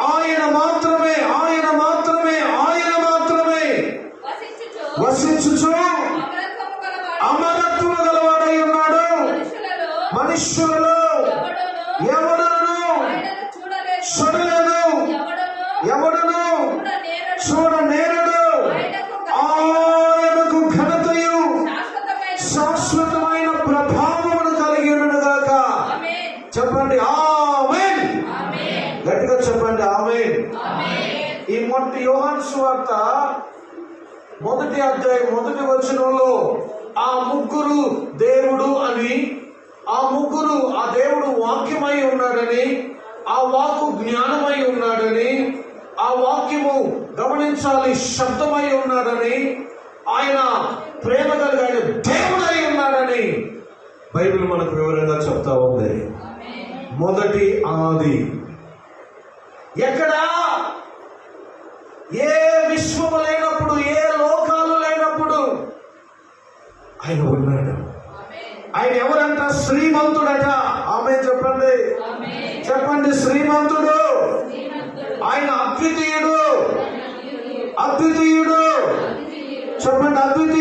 ఆయన మాత్రమే, ఆయన మాత్రమే, ఆయన మాత్రమే వసించుచు అమరత్వము గలవాడై ఉన్నాడు. మనుష్యులలో ఎవడును చూడలేదు, ఎవడును చూడనేరడు. ఆయనకు ఘనతయు శాశ్వతమైన ప్రభావమును కలిగి ఉన్నగాక. చెప్పండి ఆమేన్. గట్టిగా చెప్పండి ఆమేన్. ఈ మొదటి యోహాను సువార్త 1వ అధ్యాయం 1వ వచనంలో ఆ ముగ్గురు దేవుడు అని, ఆ ముగ్గురు ఆ దేవుడు వాక్యమై ఉన్నాడని, ఆ వాక్కు జ్ఞానమై ఉన్నాడని, ఆ వాక్యము గమనించాలి శబ్దమై ఉన్నాడని, ఆయన ప్రేమ కలిగిన దేవుడై ఉన్నాడని బైబిల్ మనకు వివరంగా చెప్తా ఉంది. మొదటి ఆది ఎక్కడా ఏ విశ్వము లేనప్పుడు, ఏ లోకాలు లేనప్పుడు ఆయన ఉన్నాడు. ఆయన ఎవరంట? శ్రీమంతుడట. ఆమేన్ చెప్పండి, చెప్పండి శ్రీమంతుడు. ఆయన అద్వితీయుడు, అద్వితీయుడు. చెప్పండి అద్వితీయుడు.